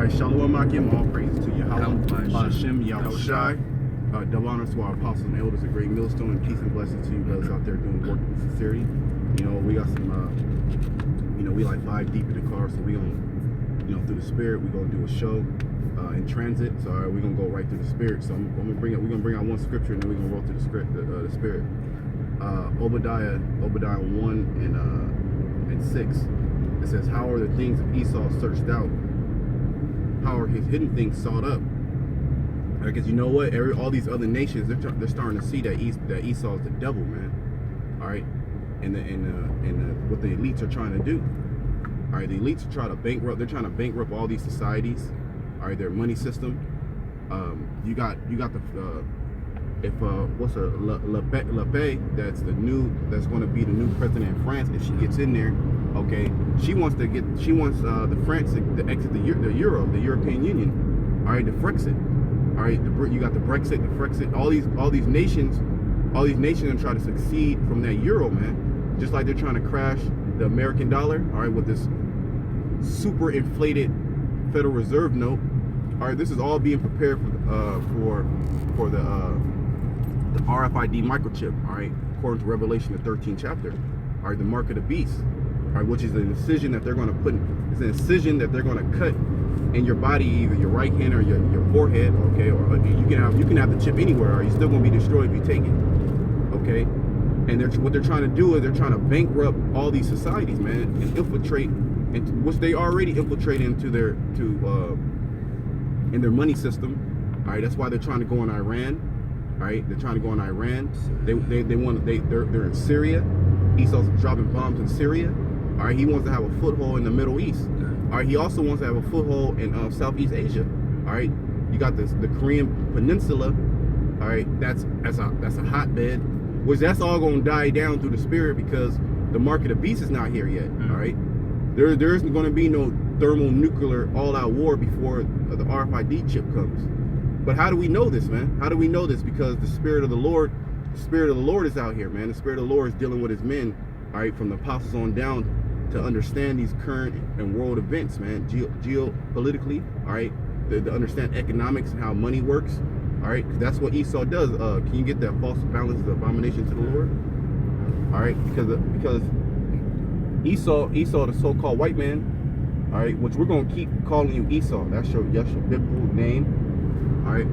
right, Shalom Akim, all praises to Yahweh, Hashem, Yahushai. Double honors to our apostles and elders of Great Millstone, and peace and blessings to you brothers out there doing work with sincerity. You know, we got some, we like 5 deep in the car, so we gonna, through the spirit, we gonna do a show in transit. So we're gonna go right through the spirit. So we're gonna bring out one scripture, and then we're gonna roll through the spirit. Obadiah 1 and 6. It says, "How are the things of Esau searched out? How are his hidden things sought up?" Because you know what? All these other nations, they're starting to see that Esau is the devil, man. All right, and what the elites are trying to do. All right, the elites are trying to bankrupt. They're trying to bankrupt all these societies. All right, their money system. You got the Le Pen, that's going to be the new president in France. If she gets in there, okay, she wants the France to exit the Euro, the European Union. All right, the Frexit. All right, you got the Brexit, the Frexit. All these nations are trying to succeed from that Euro, man. Just like they're trying to crash the American dollar. All right, with this super inflated Federal Reserve note. All right, this is all being prepared for the RFID microchip. All right, according to Revelation, the 13th chapter. All right, the mark of the beast. All right, which is an incision that they're going to put. It's an incision that they're going to cut in your body, either your right hand or your forehead. Okay, or you can have the chip anywhere. Or you're still going to be destroyed if you take it. Okay, and what they're trying to do is they're trying to bankrupt all these societies, man, and infiltrate, which they already infiltrate into in their money system. All right, that's why they're trying to go in Iran. All right, they're trying to go in Iran. They're in Syria. Esau's dropping bombs in Syria. All right, he wants to have a foothold in the Middle East. All right, he also wants to have a foothold in Southeast Asia. All right, you got the Korean Peninsula. All right, that's a hotbed, which that's all gonna die down through the spirit because the mark of the beast is not here yet. All right, there isn't going to be no thermonuclear all-out war before the RFID chip comes. But how do we know this, man? How do we know this? Because the Spirit of the Lord is out here, man. The Spirit of the Lord is dealing with his men, all right, from the apostles on down to understand these current and world events, man, geopolitically, all right, to understand economics and how money works, all right, because that's what Esau does. Can you get that false balance, the abomination to the Lord? All right, because Esau, the so-called white man, all right, which we're going to keep calling you Esau. That's your biblical name. All right,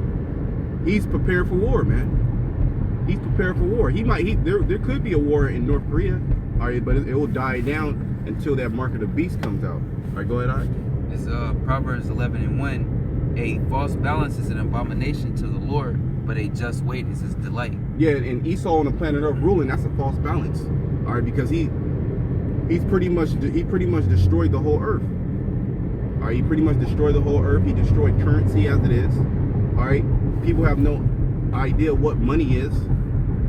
he's prepared for war, man. He's prepared for war. There could be a war in North Korea, all right, but it will die down until that mark of the beast comes out. All right, go ahead, Ike. It's Proverbs 11:1. A false balance is an abomination to the Lord, but a just weight is his delight. Yeah, and Esau on the planet Earth ruling, that's a false balance. All right, because he pretty much destroyed the whole earth. All right, he pretty much destroyed the whole earth. He destroyed currency as it is. All right, people have no idea what money is.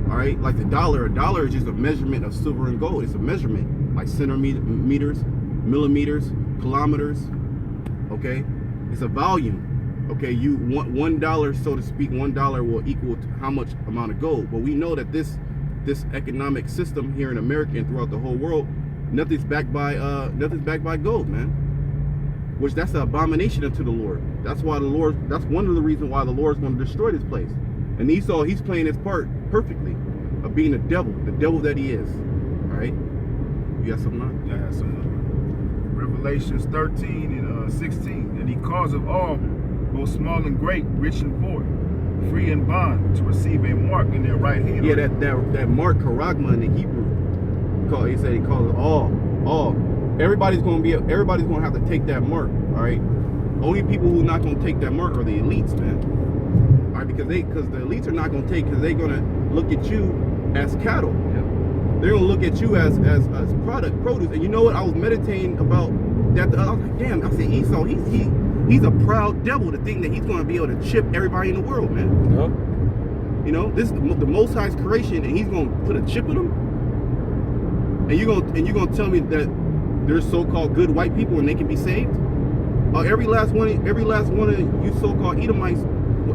All right, like a dollar is just a measurement of silver and gold. It's a measurement, like centimeters, millimeters, kilometers. Okay, it's a volume. Okay, you want $1, so to speak. $1 will equal to how much amount of gold. But we know that this economic system here in America and throughout the whole world, nothing's backed by gold, man. Which that's an abomination unto the Lord. That's why that's one of the reasons why the Lord's going to destroy this place. And Esau, he's playing his part perfectly of being the devil that he is. All right, you got something on? Yeah, I have something. Revelations 13 and 16. And he causeth all, both small and great, rich and poor, free and bond, to receive a mark in their right hand. Yeah, that mark, charagma in the Hebrew. He said he calls it all. Everybody's gonna have to take that mark. All right. Only people who are not gonna take that mark are the elites, man. All right, because the elites are not gonna take, because they're gonna look at you as cattle. Yeah. They're gonna look at you as produce. And you know what? I was meditating about that. I was like, damn. I said Esau. He's a proud devil to think that he's gonna be able to chip everybody in the world, man. Yep. You know, this is the Most High's creation, and he's gonna put a chip in them. And you're gonna tell me that there's so-called good white people and they can be saved? Every last one of you so-called Edomites,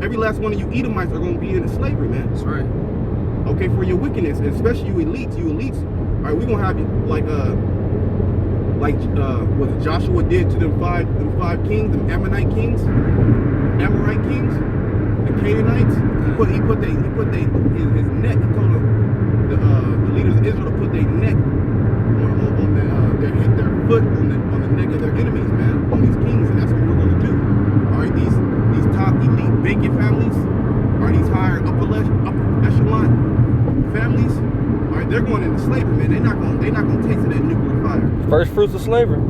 every last one of you Edomites are going to be in slavery, man. That's right. Okay, for your wickedness, especially you elites. All right, we're going to have you like what Joshua did to them five kings, them Ammonite kings, the Canaanites. He put his neck. He told the leaders of Israel to put their neck on their foot on the neck of their enemies, man, on these kings, and that's what we're gonna do. All right, these top elite banking families, or these higher upper echelon families, all right, they're going into slavery, man. They're not gonna taste of that nuclear fire. First fruits of slavery.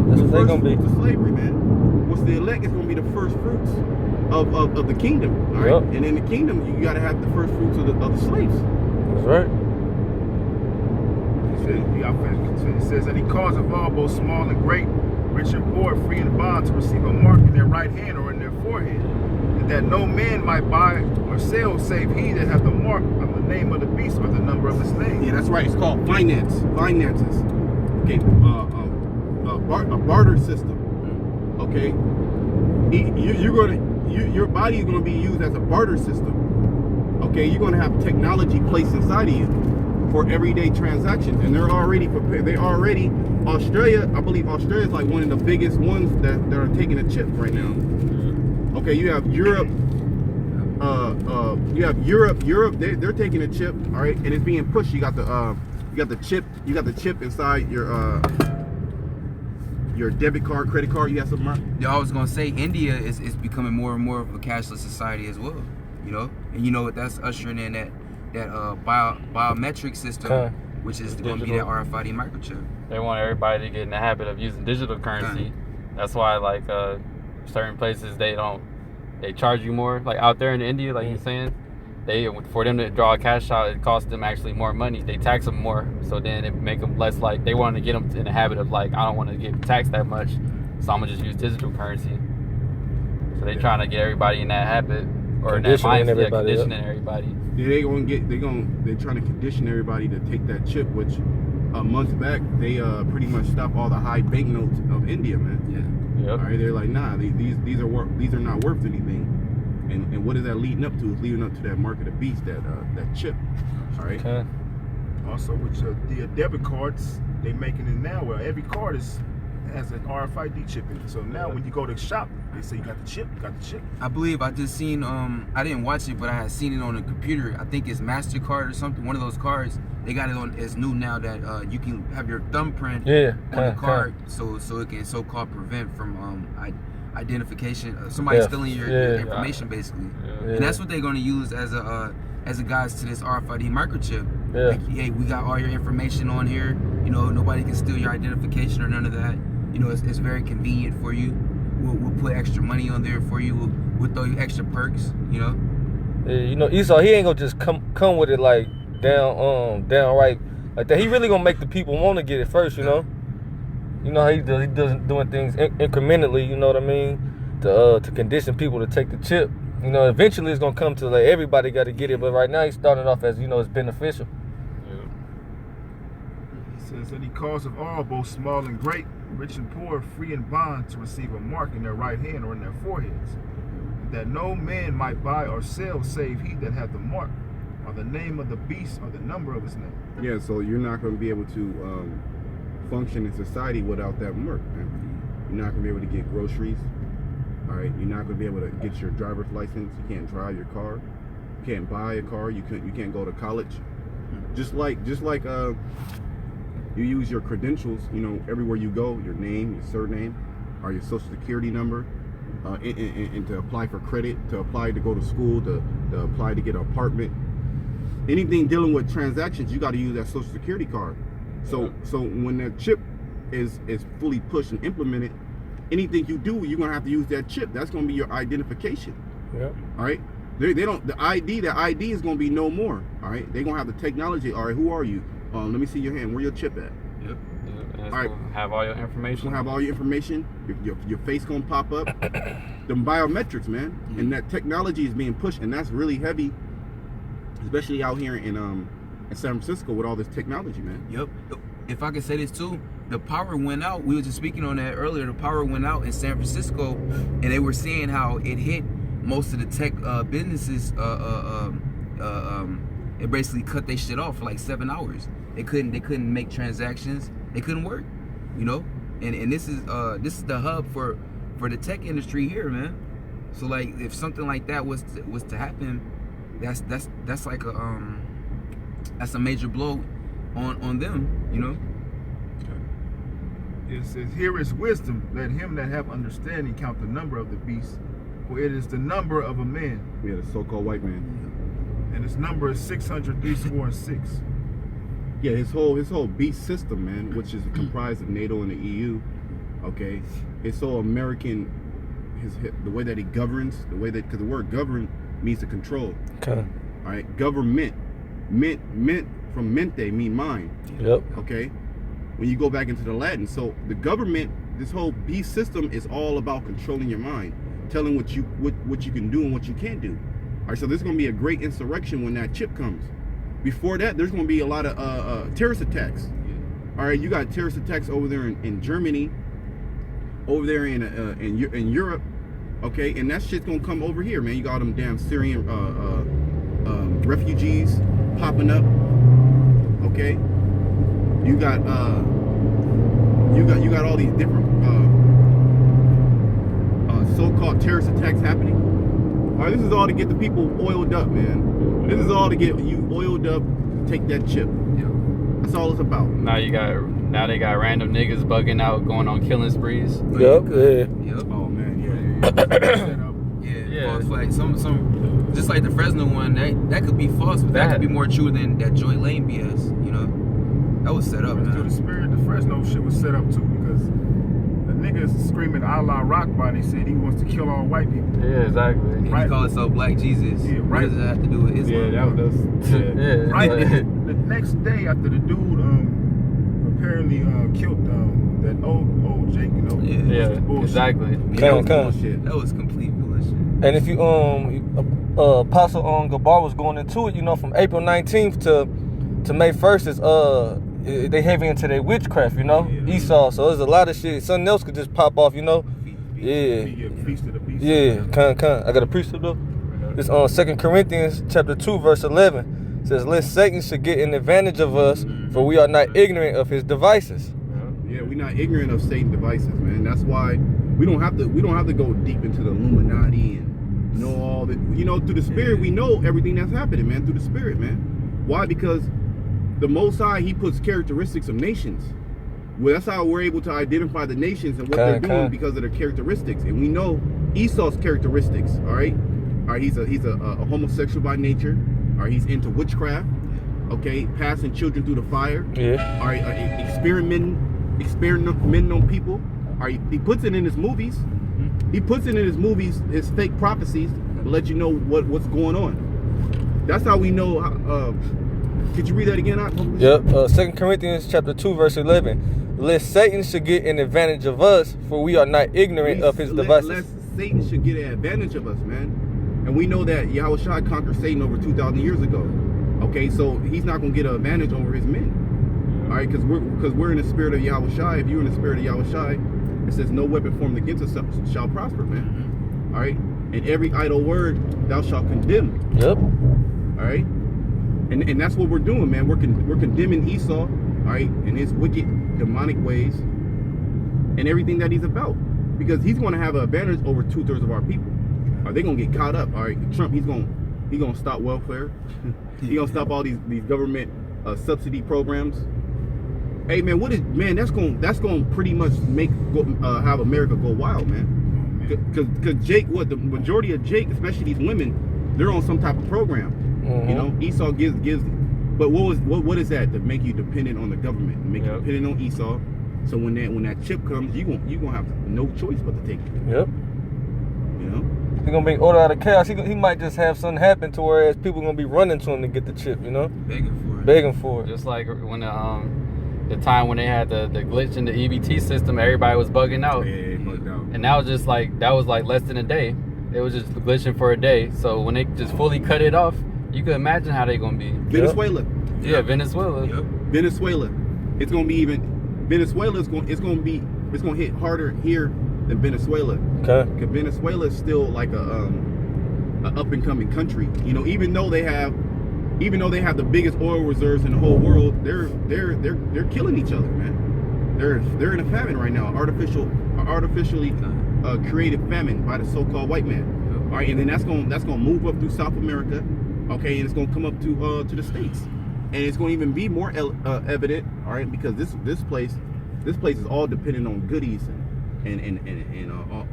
That's what they're gonna be. First fruits of slavery, man. What's the elect is gonna be the first fruits of the kingdom, all right. Yep. And in the kingdom, you gotta have the first fruits of the slaves. That's right. It says that he causeth all, both small and great, rich and poor, free and bond, to receive a mark in their right hand or in their forehead, and that no man might buy or sell save he that hath the mark of the name of the beast or the number of his name. Yeah, that's right. It's called finances. Okay, a barter system. Okay, your body is gonna be used as a barter system. Okay, you're gonna have technology placed inside of you for everyday transactions, and they're already prepared. Australia, I believe Australia is like one of the biggest ones that are taking a chip right now. Okay, you have Europe. Europe. They're taking a chip. All right, and it's being pushed. You got the chip inside your debit card, credit card. You have something. Yeah, I was gonna say India is becoming more and more of a cashless society as well. You know, and you know what that's ushering in that biometric system, which is going to be that RFID microchip. They want everybody to get in the habit of using digital currency. That's why, like, certain places they charge you more. Like out there in India, like you're saying, for them to draw a cash out, it costs them actually more money. They tax them more, so then it make them less, like, they want to get them in the habit of, like, I don't want to get taxed that much, so I'm gonna just use digital currency. So they trying to get everybody in that habit. Or in that mindset, conditioning everybody. Yeah, they're trying to condition everybody to take that chip, which months back they pretty much stopped all the high banknotes of India, man. Yeah. Yep. All right, they're like, nah, these are not worth anything. And what is that leading up to? It's leading up to that mark of the beast, that chip. All right. Okay. Also, with the debit cards, they making it now where every card has an RFID chip in it. So now when you go to the shop, they say you got the chip. I believe I just seen I didn't watch it, but I had seen it on the computer. I think it's MasterCard or something. One of those cards. They got it on. It's new now that you can have your thumbprint on the card, so it can so-called prevent from identification. Somebody stealing your information, basically. And that's what they're going to use as a guise to this RFID microchip. Yeah. Like, hey, we got all your information on here. You know, nobody can steal your identification or none of that. You know, it's very convenient for you. We'll put extra money on there for you. We'll throw you extra perks. You know. Yeah, you know, Esau, he ain't gonna just come with it like downright like that. He really gonna make the people want to get it first. You know. You know how he does. He doing things incrementally. You know what I mean? To condition people to take the chip. You know, eventually it's gonna come to like everybody got to get it. But right now he's starting off as, you know, it's beneficial. It says that he causeth all, both small and great, rich and poor, free and bond, to receive a mark in their right hand or in their foreheads, that no man might buy or sell save he that hath the mark, or the name of the beast, or the number of his name. Yeah, so you're not going to be able to function in society without that mark, man. You're not going to be able to get groceries. All right, you're not going to be able to get your driver's license. You can't drive your car. You can't buy a car. You can't go to college. Just like you use your credentials, you know, everywhere you go, your name, your surname, or your social security number, and to apply for credit, to apply to go to school, to apply to get an apartment. Anything dealing with transactions, you got to use that social security card. So when that chip is fully pushed and implemented, anything you do, you're gonna have to use that chip. That's gonna be your identification. Yep. All right. They don't. The ID is gonna be no more. All right. They're gonna have the technology. All right. Who are you? Let me see your hand. Where your chip at? Yep. All right. Have all your It's information. gonna have all your information. Your face gonna pop up. Them biometrics, man. Mm-hmm. And that technology is being pushed, and that's really heavy, especially out here in San Francisco with all this technology, man. Yep. If I could say this too, the power went out. We were just speaking on that earlier. The power went out in San Francisco, and they were seeing how it hit most of the tech businesses. It basically cut their shit off for like 7 hours. They couldn't make transactions. They couldn't work. You know. and this is the hub for the tech industry here, man. So like, if something like that was to happen, that's like that's a major blow on them, you know. It says, here is wisdom, let him that have understanding count the number of the beast, for it is the number of a man. Yeah, the so-called white man. And his number is 636. Yeah, his whole beast system, man, which is comprised of NATO and the EU. Okay, his whole American, the way that he governs, because the word govern means to control. Okay. All right, government, mint from mente mean mind. Yep. Okay, when you go back into the Latin, so the government, this whole beast system is all about controlling your mind, telling what you can do and what you can't do. All right, so there's going to be a great insurrection when that chip comes. Before that, there's going to be a lot of terrorist attacks. All right, you got terrorist attacks over there in Germany, over there in Europe. Okay, and that shit's going to come over here, man. You got them damn Syrian refugees popping up. Okay, you got all these different so-called terrorist attacks happening. All right, this is all to get the people oiled up, man. This is all to get you oiled up to take that chip. Yeah. That's all it's about. Now they got random niggas bugging out, going on killing sprees. Yep. Yeah. Yep. Oh man, Yeah. Yeah. False flag. Some just like the Fresno one, that could be false, but that could be more true than that Joy Lane BS. You know, that was set up, To the man. spirit, the Fresno shit was set up too, because the niggas screaming Allah Rockbot, they said he wants to kill all white people. Yeah, exactly. And Right. he called himself Black Jesus. Yeah, What right. does that have to do with Islam? yeah, that was Yeah. Right. The next day after the dude apparently killed that old Jake, you know. Yeah. Yeah, Which is bullshit. exactly. that was Come. bullshit. That was complete bullshit. And if you Apostle Gabar was going into it, you know, from April 19th to May 1st is they heavy into their witchcraft, you know, Yeah. Esau. So there's a lot of shit. Something else could just pop off, you know. Yeah. He get Feast of the Beast. Yeah, I got a precept though. This on 2 Corinthians chapter 2 verse 11 says, "Lest Satan should get an advantage of us, for we are not ignorant of his devices." Yeah, we're not ignorant of Satan's devices, man. That's why we don't have to go deep into the Illuminati and know all that. You know, through the spirit, we know everything that's happening, man. Through the spirit, man. Why? Because the Most High, He puts characteristics of nations. Well, that's how we're able to identify the nations and what they're doing because of their characteristics. And we know Esau's characteristics. All right, he's a homosexual by nature. All right, he's into witchcraft. Okay, passing children through the fire. Yeah. All right, experimenting on people. All right, he puts it in his movies. He puts it in his movies, his fake prophecies, to let you know what's going on. That's how we know. Could you read that again? Yep. 2 Corinthians chapter 2 verse 11. "Lest Satan should get an advantage of us, for we are not ignorant of his devices." Lest Satan should get an advantage of us, man. And we know that Yahushua conquered Satan over 2,000 years ago. Okay, so he's not going to get an advantage over his men. All right, because we're in the spirit of Yahushua. If you're in the spirit of Yahushua, it says no weapon formed against us shall prosper, man. All right, and every idle word thou shalt condemn. Yep. All right, and that's what we're doing, man. We're condemning Esau, all right, and his wicked demonic ways and everything that he's about, because he's going to have an advantage over 2/3 of our people. Are they going to get caught up? All right, Trump, he's going to stop welfare. He's going to stop all these government subsidy programs. Hey man, that's going to pretty much have America go wild, man. Because Jake, the majority of Jake, especially these women, they're on some type of program. Mm-hmm. You know, Esau gives. But what is that to make you dependent on the government, to make you dependent on Esau? So when that chip comes, you gonna have no choice but to take it. Yep. You know, He's gonna bring order out of chaos. He might just have something happen to whereas people gonna be running to him to get the chip. You know, begging for it. Just like when the time when they had the glitch in the EBT system, everybody was bugging out. Yeah, bugged out. And that was less than a day. It was just glitching for a day. So when they just fully cut it off, you could imagine how they gonna be. Venezuela. Yeah, Venezuela. Yep. Venezuela. It's gonna be even. Venezuela is going. It's gonna hit harder here than Venezuela. Okay. Because Venezuela is still like a up and coming country. You know, even though they have the biggest oil reserves in the whole world, they're killing each other, man. they're in a famine right now, artificially created famine by the so-called white man. All right, and then that's gonna move up through South America, okay, and it's gonna come up to the States, and it's gonna even be more evident, all right, because this place is all dependent on goodies and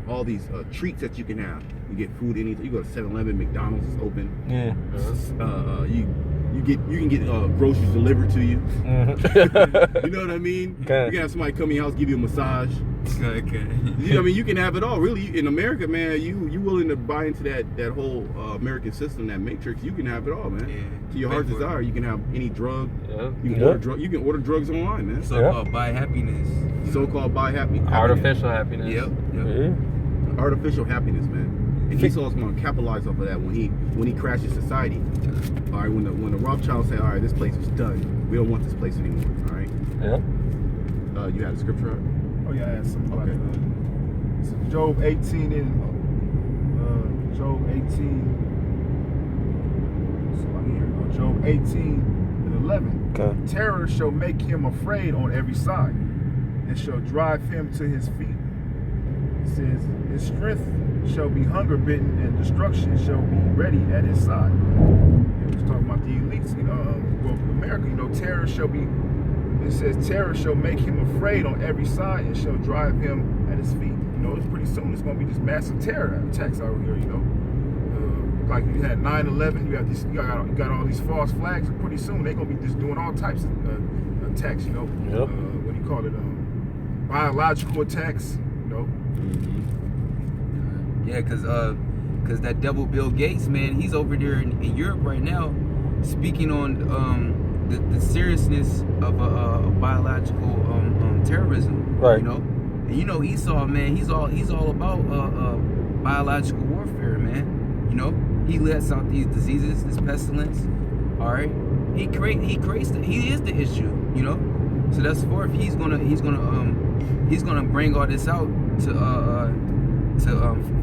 all these treats that you can have. You get food anything. You go to 7-Eleven, McDonald's is open. Yeah. You can get groceries delivered to you. Mm-hmm. You know what I mean? Okay. You can have somebody come in your house, give you a massage. Okay. You know, I mean, you can have it all. Really, in America, man, you willing to buy into that whole American system, that matrix? You can have it all, man. Yeah. To your heart's desire, you can have any drug. Yeah. You can order drugs online, man. So-called buy happiness. So-called buy happiness. Artificial happiness. Yep. Yeah. Artificial happiness, man. And Esau's going to capitalize off of that when he crashes society. All right, when the Rothschilds say, all right, this place is done. We don't want this place anymore. All right. Yeah. You had a scripture out? Oh yeah, I had something Okay. about it's Job 18 and Job 18. So Job 18 and 11. Okay. Terror shall make him afraid on every side, and shall drive him to his feet. It says, his strength shall be hunger bitten, and destruction shall be ready at his side. It was talking about the elites, well, America, terror shall be. It says, terror shall make him afraid on every side and shall drive him at his feet. It's pretty soon it's going to be this massive terror attacks out here, like you had 9/11, you got all these false flags, and pretty soon they're going to be just doing all types of attacks, Yep. What do you call it? Biological attacks, Yeah, cause that devil Bill Gates, man, he's over there in Europe right now, speaking on the seriousness of biological terrorism. Right. And Esau, man, he's all about biological warfare, man. He lets out these diseases, this pestilence. All right, he is the issue. So that's forth. He's gonna bring all this out to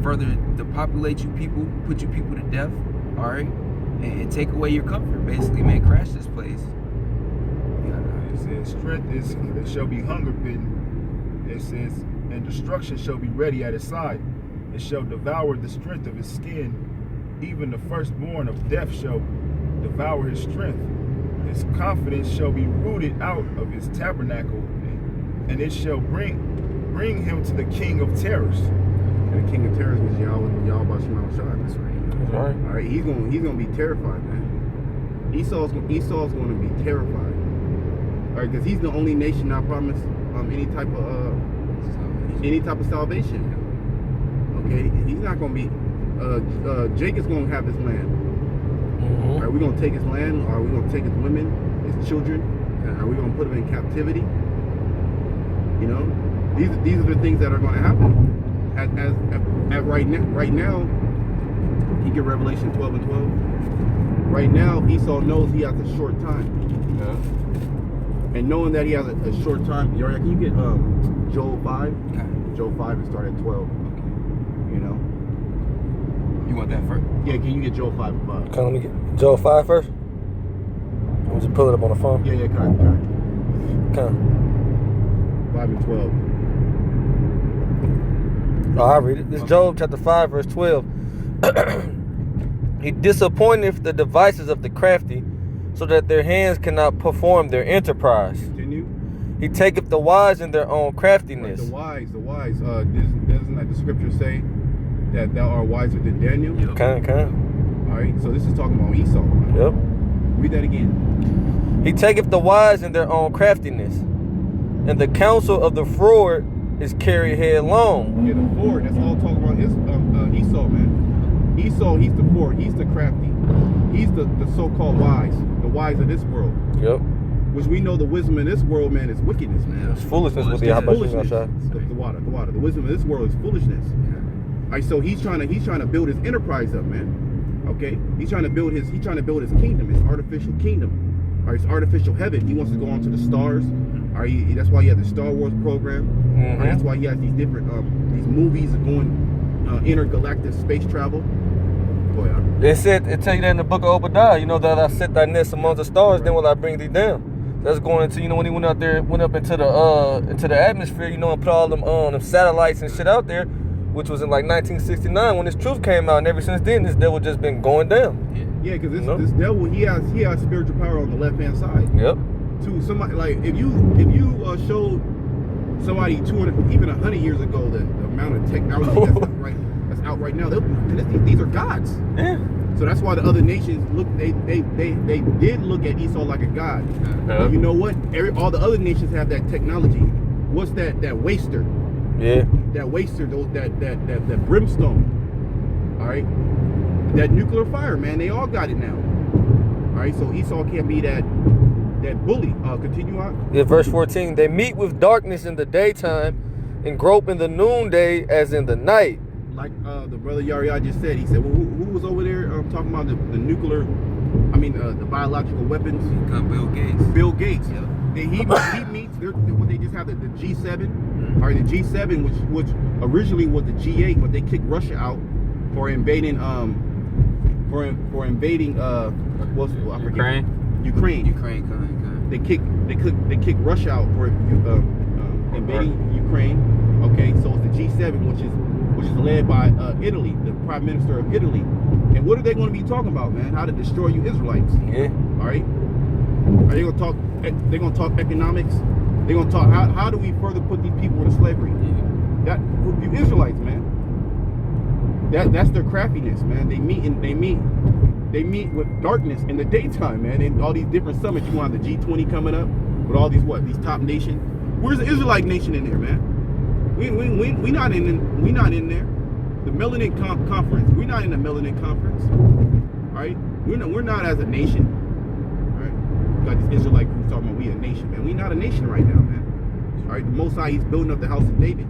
further depopulate you people, put you people to death. All right, and take away your comfort, basically, man. Crash this place. It says, strength shall be hunger bitten. It says, and destruction shall be ready at his side. It shall devour the strength of his skin. Even the firstborn of death shall devour his strength. His confidence shall be rooted out of his tabernacle, and it shall bring him to the king of terrors. And the king of terrors was Yahweh Shema Shai. That's right. That's right. All right, he's gonna be terrified, man. Esau's gonna be terrified. All right, because he's the only nation not promised any type of salvation. Okay, he's not gonna be. Jacob's gonna have his land. Mm-hmm. Are we gonna take his land? Are we gonna take his women, his children? Are we gonna put them in captivity? These are the things that are gonna happen. Right now, he get Revelation 12 and 12. Right now, Esau knows he has a short time. Yeah. And knowing that he has a short time, can you get Joel 5? Okay. Joel 5 and start at 12. You want that first? Yeah, can you get Joel 5 and 5? Okay, let me get Joel 5 first. Let me just pull it up on the phone. Yeah, correct. Okay. 5 and 12. Oh, I'll read it. This is Job chapter 5, verse 12. He disappointeth the devices of the crafty, so that their hands cannot perform their enterprise. Continue. He taketh the wise in their own craftiness. Right, the wise. Doesn't like the scripture say that thou art wiser than Daniel? Okay. All right, so this is talking about Esau. Yep. Read that again. He taketh the wise in their own craftiness, and the counsel of the froward is carried headlong. Yeah, the forward. That's all talking about Esau, man. Esau, he's the forward. He's the crafty. He's the so-called wise, the wise of this world. Yep. Which we know the wisdom in this world, man, is wickedness, man. It's foolishness with the Foolishness. The water. The wisdom of this world is foolishness. All right, so he's trying to build his enterprise up, man. Okay, he's trying to build his kingdom, his artificial kingdom, or his artificial heaven. He wants to go onto the stars. All right, that's why he has the Star Wars program. Mm-hmm. Right, that's why he has these different these movies of going intergalactic space travel. Boy, It tell you that in the book of Obadiah, that I set thy nest among the stars, then will I bring thee down. that's going into, you know, when he went up into the atmosphere, you know, and put all them satellites and shit out there, which was in like 1969 when this truth came out, and ever since then, this devil just been going down. Yeah, because this devil, he has spiritual power on the left hand side. Yep. To somebody, like if you showed somebody 200, even 100 years ago, the amount of technology that's out right now, these are gods. Yeah. So that's why the other nations they did look at Esau like a god. But you know what? All the other nations have that technology. What's that waster? Yeah. That waster, that brimstone. All right. That nuclear fire, man. They all got it now. All right. So Esau can't be that bully. Continue on. Yeah. Verse 14. They meet with darkness in the daytime, and grope in the noonday as in the night. Like the brother Yariah just said, he said, well, who was over there talking about the nuclear, the biological weapons? Bill Gates. Bill Gates. Yep. He meets, when they just have the G7, or the G7, which originally was the G8, but they kicked Russia out for invading, Ukraine. They kicked Russia out for invading Ukraine. Okay, so it's the G7, which is led by Italy, the Prime Minister of Italy. And what are they going to be talking about, man? How to destroy you Israelites. Yeah. All right. Are they going to talk? They're going to talk economics. They're going to talk how do we further put these people into slavery? That you Israelites, man. That's their craftiness, man. They meet with darkness in the daytime, man. And all these different summits. You want the G20 coming up with all these top nations. Where's the Israelite nation in there, man? We not in there. The Melanin Conference. We're not in the Melanin Conference. Right? We're not as a nation. Right? Got this Israelite group talking about we a nation, man. We not a nation right now, man. All right? The Most High, he's building up the house of David.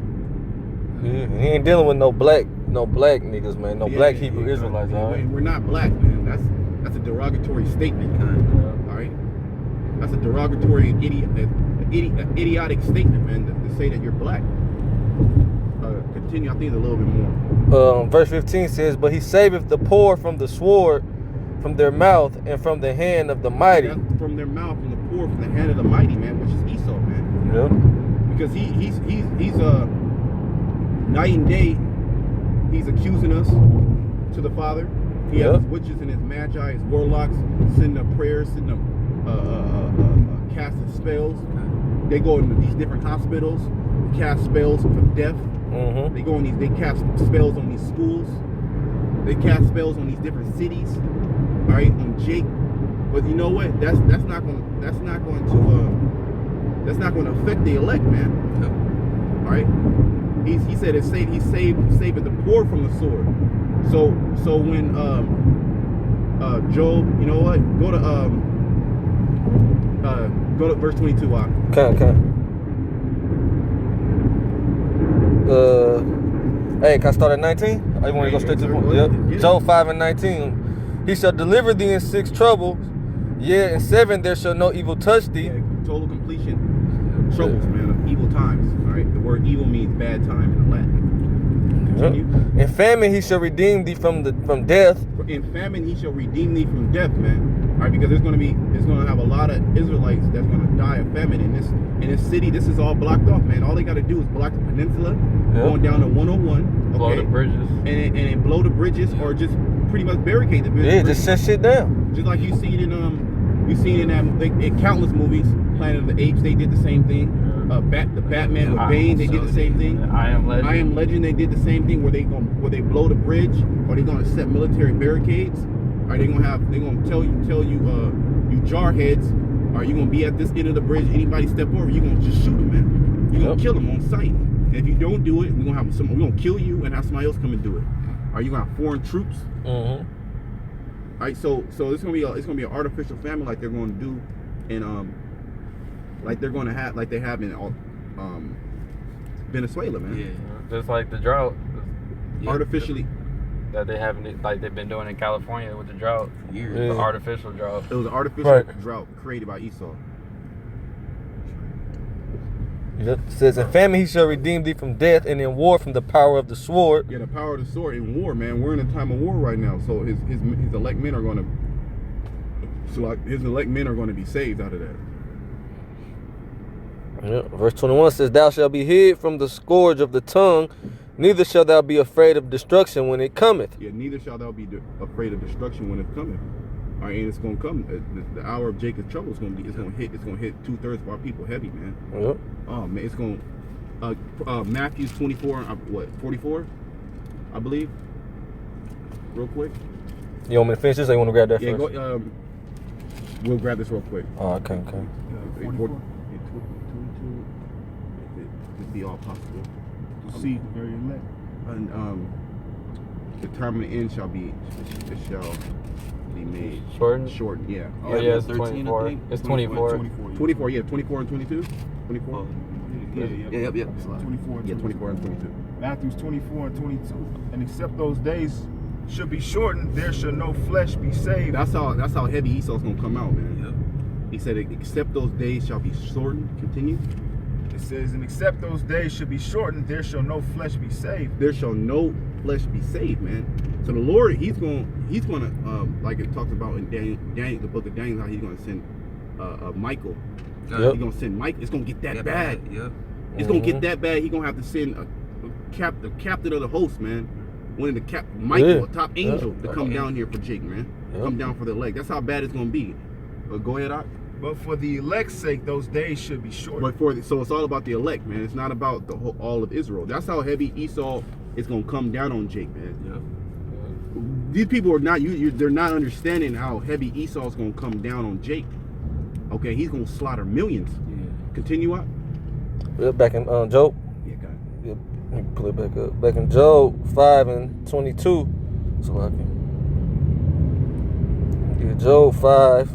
Yeah, he ain't dealing with no black niggas, man. No black Hebrew Israelites, all right? We're not black, man. That's a derogatory statement. All right? That's a derogatory idiotic statement, man, to say that you're black. Continue, I think it's a little bit more. Verse 15 says, but he saveth the poor from the sword, from their mouth, and from the hand of the mighty. That's from their mouth, from the poor, from the hand of the mighty, man, which is Esau, man. Yeah. Because he's night and day, he's accusing us to the Father. He has his witches and his magi, his warlocks, sending up prayers, sending up casting spells. They go into these different hospitals, cast spells for death. Mm-hmm. They cast spells on these schools. They cast spells on these different cities. All right, on Jake. But you know what? That's not going to affect the elect, man. All right. He said he saved the poor from the sword. So when Job, you know what? Go to verse 22. Okay. Hey, can I start at 19? Or you want to go straight to the point? Yep. Job 5:19. He shall deliver thee in 6 troubles. Yeah, in 7 there shall no evil touch thee. Yeah, total completion. Troubles, man, of evil times. All right. The word evil means bad time in Latin. Continue. In famine he shall redeem thee from death. In famine he shall redeem thee from death, man. All right, because there's going to have a lot of Israelites that's going to die of famine in this city. This is all blocked off, man. All they got to do is block the peninsula, going down to 101, blow the bridges, and blow the bridges, or just pretty much barricade the bridges. Yeah, just shut shit down. Just like you seen in countless movies. Planet of the Apes, they did the same thing. The Batman with Bane, they did the same thing. I Am Legend, they did the same thing where they blow the bridge, or they gonna set military barricades. Are they gonna tell you you jarheads, are you gonna be at this end of the bridge? Anybody step over, you gonna just shoot them, man. You gonna kill them on sight. And if you don't do it, we're gonna kill you and have somebody else come and do it. Are you gonna have foreign troops? Mm-hmm. All right, so it's gonna be an artificial famine like they're gonna do in like they're gonna have like they have in Venezuela, man. Yeah, just like the drought. Artificially. That they haven't, like they've been doing in California with the drought. Years. The artificial drought. It was an artificial drought created by Esau. It says, in famine he shall redeem thee from death, and in war from the power of the sword. Yeah, the power of the sword in war, man. We're in a time of war right now, so his elect men are going to be saved out of that. Yeah. Verse 21 says, "Thou shalt be hid from the scourge of the tongue, neither shalt thou be afraid of destruction when it cometh." Yeah, neither shall thou be afraid of destruction when it cometh. All right, and it's gonna come. The hour of Jacob's trouble is gonna be. It's gonna hit 2/3 of our people heavy, man. Yep. Oh man, it's gonna. Matthew 24, 44, I believe. Real quick. You want me to finish this or you want to grab that Yeah, first? go. We'll grab this real quick. Oh, okay. 22. It'd be all possible. To see the very elect. And the time of the end shall be. It shall be made Shortened? shortened. Yeah. Oh yeah, it's 13, 24. I think. It's 24. 24. Yeah, 24 and 22. 24. Yep. 24 and 24 22. and 22. Matthews 24 and 22. And except those days should be shortened, there shall no flesh be saved. That's how heavy Esau's gonna come out, man. Yep. He said, except those days shall be shortened. Continue. It says, and except those days should be shortened, there shall no flesh be saved. There shall no flesh be saved, man. So the Lord, he's gonna like it talks about in Daniel, the book of Daniel, how he's gonna send Michael. Yep. He's gonna send Mike. It's gonna get that bad. Yep. It's gonna get that bad. He's gonna have to send the captain of the host, man. One of the Michael, a top angel, to come down here for Jake, man. Come down for the elect. That's how bad it's gonna be. Go ahead, Doc. But for the elect's sake, those days should be shortened. But so it's all about the elect, man. It's not about the whole, all of Israel. That's how heavy Esau is gonna come down on Jake, man. Yep. These people are not they're not understanding how heavy Esau's gonna come down on Jake. Okay, he's gonna slaughter millions. Yeah. Continue up. Back in Job. Yeah, got it. Yep. Let me pull it back up. Back in Job 5 and 22. So I can. Yeah, Job 5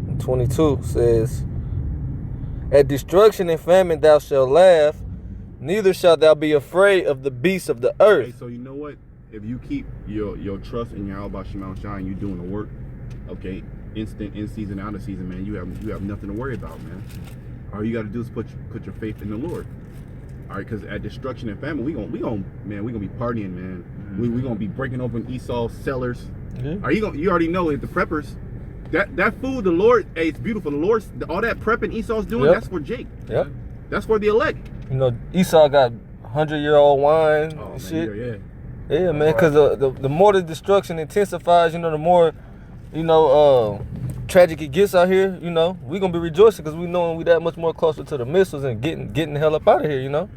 and 22 says, "At destruction and famine thou shalt laugh, neither shalt thou be afraid of the beasts of the earth." Okay, so you know what? If you keep your trust in Yahweh Shema Shai and you doing the work, okay, instant, in season, out of season, man, you have nothing to worry about, man. All you got to do is put your faith in the Lord. All right, because at destruction and famine, we gonna be partying, man. We gonna be breaking open Esau's cellars. Yeah. Are you already know it, the preppers. That food, the Lord, hey, it's beautiful. The Lord, all that prepping Esau's doing, Yep. that's for Jake. Yep. That's for the elect. You know, Esau got 100-year-old wine Oh, man, and shit. yeah. Yeah, man, because the more the destruction intensifies, you know, the more, tragic it gets out here, we gonna be rejoicing because we knowing we that much more closer to the missiles and getting the hell up out of here,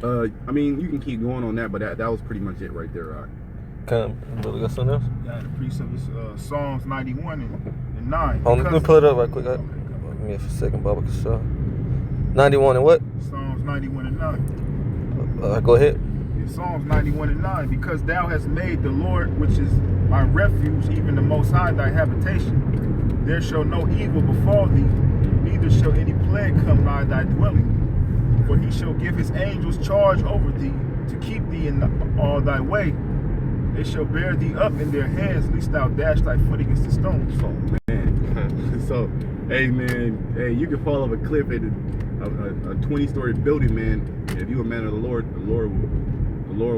I mean, you can keep going on that, but that was pretty much it right there, right? Come, really got something else? Yeah, the precepts, Psalms 91 and 9. Let me pull it up right quick. Give me a second, Baba, can show. 91 and what? Psalms 91 and 9. Go ahead. Psalms 91 and 9, because thou hast made the Lord, which is my refuge, even the Most High, thy habitation. There shall no evil befall thee, neither shall any plague come nigh thy dwelling. For he shall give his angels charge over thee, to keep thee in all thy way. They shall bear thee up in their hands, lest thou dash thy foot against the stones. Oh, man. So, hey, man, you can fall off a cliff in a 20-story building, man. If you a man of the Lord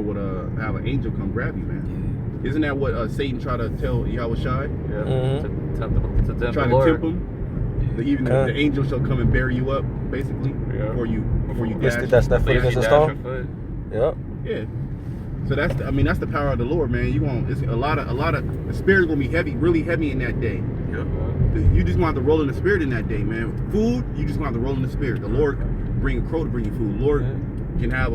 would have an angel come grab you, man. Yeah. Isn't that what Satan tried to tell Yahweh Shai? Yeah. Mm-hmm. To tempt Trying the to Lord. tempt him. Even the angel shall come and bury you up, basically, before you dash. That's that foot against the stone. Yeah. Yeah. So that's the power of the Lord, man. It's a lot of the spirit's gonna be heavy, really heavy in that day. Yep. You just want to roll in the spirit in that day, man. Food, you just want to roll in the spirit. The Lord bring a crow to bring you food. The Lord can have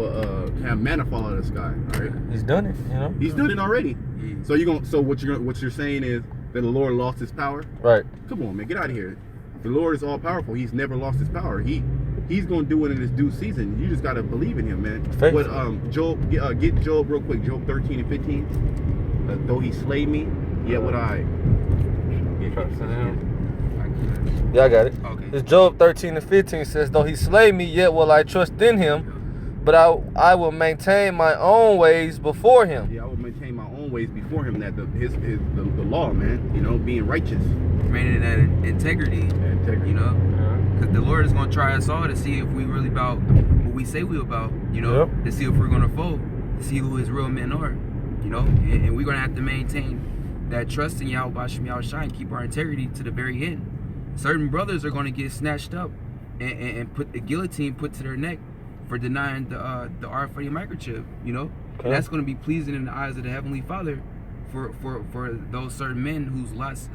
have manna fall out of the sky. All right. He's done it, He's done it already. So what you're saying is that the Lord lost his power? Right. Come on, man, get out of here. The Lord is all powerful. He's never lost his power. He's gonna do it in his due season. You just gotta believe in him, man. Faith. But Job, get Job real quick. Job 13 and 15. Though he slay me, yet would I Trust in him. Yeah, I got it. Okay. It's Job 13 and 15 says, "Though he slay me, yet will I trust in him, but I will maintain my own ways before him." Yeah, I will maintain my own ways before him. That the law, man. Being righteous. Remaining in that integrity. Integrity. Because the Lord is going to try us all to see if we really about what we say we about, Yep. to see if we're going to fold, to see who his real men are, and we're going to have to maintain that trust in Yahweh Shem Yahweh Shai and keep our integrity to the very end, certain brothers are going to get snatched up and put the guillotine put to their neck for denying the RFID microchip, you know? And that's going to be pleasing in the eyes of the Heavenly Father for those certain men whose lots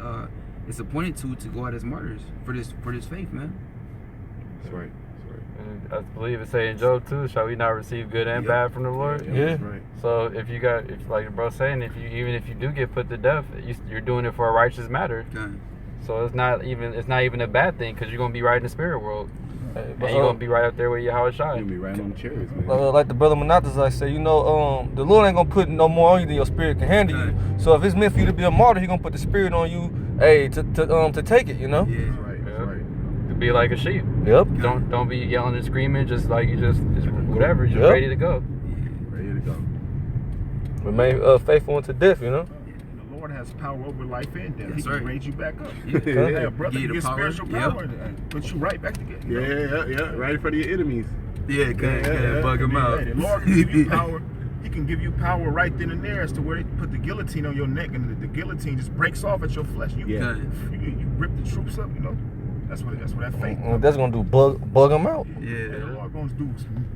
it's appointed to go out as martyrs for this faith, man. That's right. And I believe it say in Job too, shall we not receive good and bad from the Lord? Yeah. That's right. So if like the bro saying, even if you do get put to death, you're doing it for a righteous matter. Okay. So it's not even a bad thing because you're gonna be right in the spirit world, and you're gonna be right up there with Yahweh You're Shai. gonna be right on the cherries, man. Like the brother Manatas, I say, you know, the Lord ain't gonna put no more on you than your spirit can handle you. So if it's meant for you to be a martyr, He gonna put the spirit on you, hey, to take it, you know. Yeah. That's right. That's right. To be like a sheep. Yep. Don't be yelling and screaming, just like you just whatever, just Yep. ready to go. Ready to go. Remain faithful unto death, you know. The Lord has power over life and death. That's He can right. raise you back up. Yeah. Hey, a brother Give you can the get power. spiritual Yep. power and put you right back together. you know? Yeah. Right in front of your enemies. Yeah, Yeah. bug them out. Hey, the Lord can give you power. He can give you power right then and there as to where they put the guillotine on your neck, and the guillotine just breaks off at your flesh. You rip the troops up. You know, that's what that faith. That's gonna do bug them out. Hey, the Yeah. Lord going to do.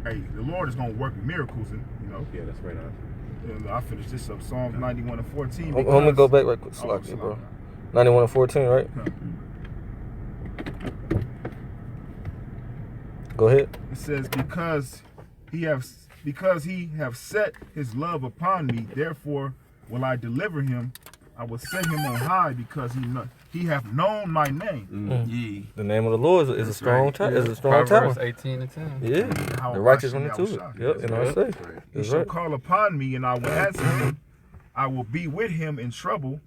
Hey, the Lord is going to work miracles, and you know. Yeah, that's right. I finished this up. Psalms 91 and 14. Let me go back right quick. Oh, Slack, bro. 91 and 14, right? Go ahead. It says, because he have set his love upon me, therefore will I deliver him. I will set him on high because he hath known my name. Yeah. The name of the Lord is a That's strong right. tower. Is a strong Proverbs tower. 18 and 10. Yeah. How The I righteous shall run into it. shine. Yep, and I say. He That's shall right. call upon me, and I will answer him. I will be with him in trouble.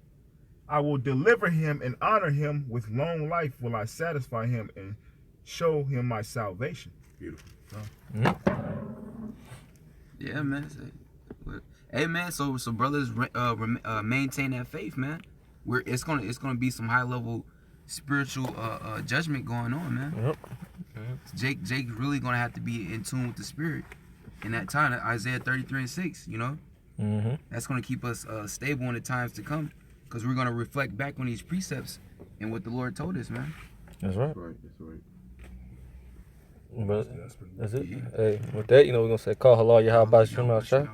I will deliver him and honor him. With long life will I satisfy him and show him my salvation. Beautiful. Yeah, man. Hey, man. So brothers, maintain that faith, man. It's gonna be some high level spiritual judgment going on, man. Yep. Jake's really gonna have to be in tune with the spirit in that time. Isaiah 33:6. You know, that's gonna keep us stable in the times to come, because we're gonna reflect back on these precepts and what the Lord told us, man. That's right. That's right. But that's it. Hey, with that, you know, we're going to say, call halal Yahweh Shem Shah.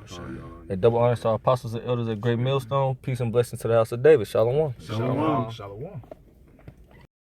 A double honor to our apostles and elders at Great Millstone. Peace and blessings to the house of David. Shalom. Shalom. Shalom.